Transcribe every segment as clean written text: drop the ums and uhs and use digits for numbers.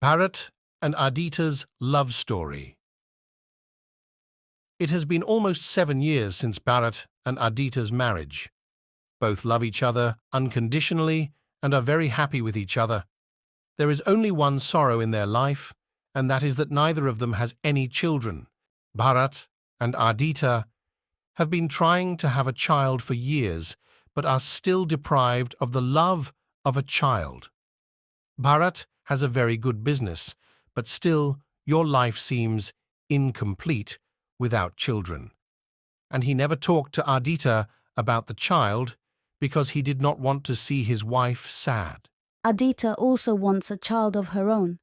Bharat and Aadita's love story. It has been almost 7 years since Bharat and Aadita's marriage. Both love each other unconditionally and are very happy with each other. There is only one sorrow in their life, and that is that neither of them has any children. Bharat and Aadita have been trying to have a child for years, but are still deprived of the love of a child. Bharat has a very good business, but still your life seems incomplete without children. And he never talked to Aadita about the child because he did not want to see his wife sad. Aadita also wants a child of her own,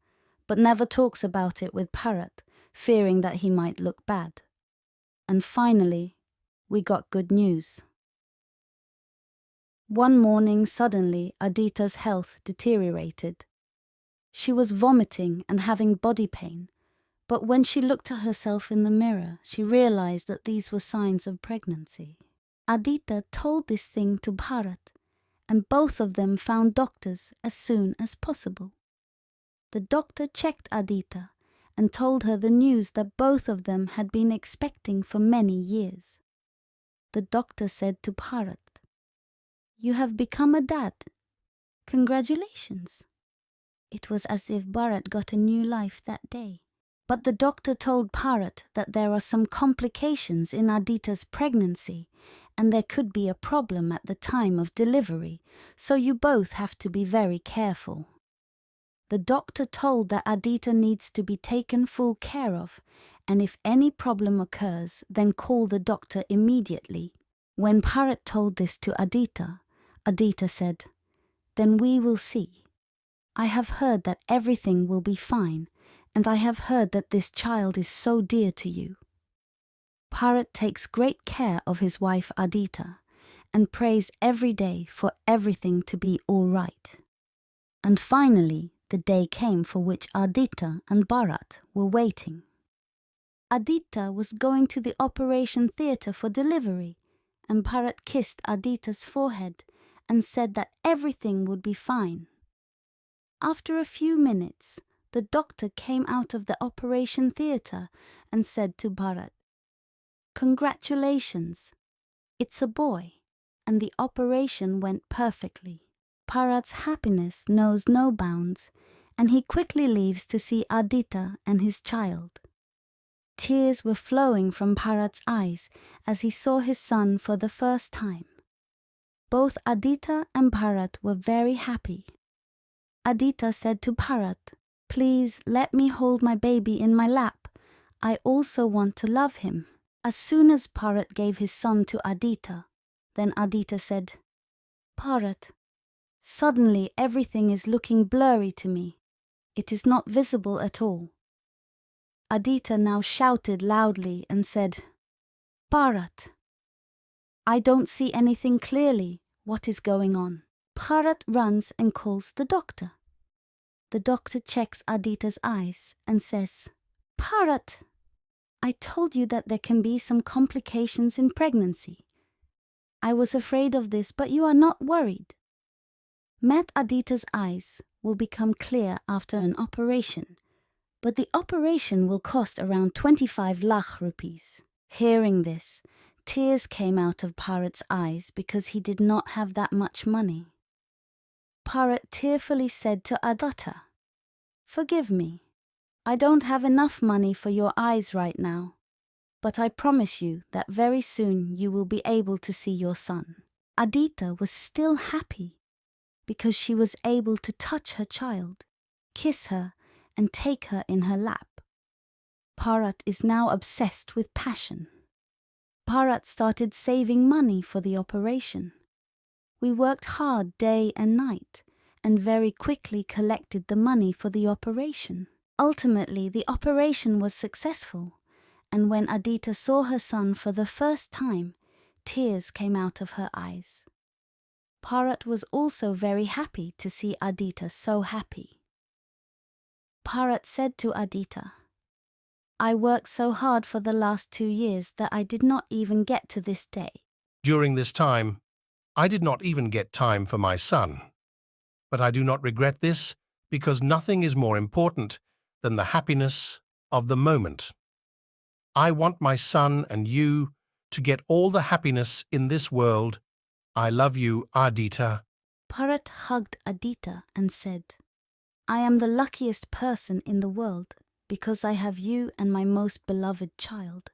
but never talks about it with Bharat, fearing that he might look bad. And finally, we got good news. One morning, suddenly, Aadita's health deteriorated. She was vomiting and having body pain, but when she looked at herself in the mirror, she realized that these were signs of pregnancy. Aadita told this thing to Bharat, and both of them found doctors as soon as possible. The doctor checked Aadita and told her the news that both of them had been expecting for many years. The doctor said to Bharat, "You have become a dad. Congratulations." It was as if Bharat got a new life that day. But the doctor told Bharat that there are some complications in Aadita's pregnancy and there could be a problem at the time of delivery, so you both have to be very careful. The doctor told that Aadita needs to be taken full care of, and if any problem occurs, then call the doctor immediately. When Bharat told this to Aadita, Aadita said, "Then we will see. I have heard that everything will be fine, and I have heard that this child is so dear to you." Bharat takes great care of his wife Aadita and prays every day for everything to be all right. And finally, the day came for which Aadita and Bharat were waiting. Aadita was going to the operation theatre for delivery, and Bharat kissed Aadita's forehead and said that everything would be fine. After a few minutes, the doctor came out of the operation theatre and said to Bharat, "Congratulations, it's a boy," and the operation went perfectly. Bharat's happiness knows no bounds, and he quickly leaves to see Aadita and his child. Tears were flowing from Bharat's eyes as he saw his son for the first time. Both Aadita and Bharat were very happy. Aadita said to Bharat, "Please let me hold my baby in my lap. I also want to love him." As soon as Bharat gave his son to Aadita, then Aadita said, "Bharat, suddenly everything is looking blurry to me. It is not visible at all." Aadita now shouted loudly and said, "Bharat, I don't see anything clearly. What is going on?" Bharat runs and calls the doctor. The doctor checks Aadita's eyes and says, "Bharat, I told you that there can be some complications in pregnancy. I was afraid of this, but you are not worried. Aadita's eyes will become clear after an operation, but the operation will cost around 25 lakh rupees." Hearing this, tears came out of Bharat's eyes because he did not have that much money. Bharat tearfully said to Aadita, "Forgive me. I don't have enough money for your eyes right now, but I promise you that very soon you will be able to see your son." Aadita was still happy because she was able to touch her child, kiss her, and take her in her lap. Bharat is now obsessed with passion. Bharat started saving money for the operation. We worked hard day and night and very quickly collected the money for the operation. Ultimately, the operation was successful, and when Aadita saw her son for the first time, tears came out of her eyes. Bharat was also very happy to see Aadita so happy. Bharat said to Aadita, "I worked so hard for the last 2 years that I did not even get to this day. During this time, I did not even get time for my son. But I do not regret this because nothing is more important than the happiness of the moment. I want my son and you to get all the happiness in this world. I love you, Aadita. Bharat hugged Aadita and said, I am the luckiest person in the world because I have you and my most beloved child.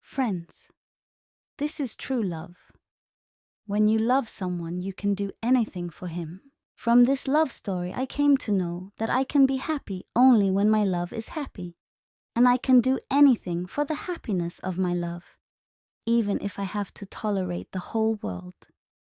Friends, this is true love. When you love someone, you can do anything for him. From this love story, I came to know that I can be happy only when my love is happy. And I can do anything for the happiness of my love, even if I have to tolerate the whole world.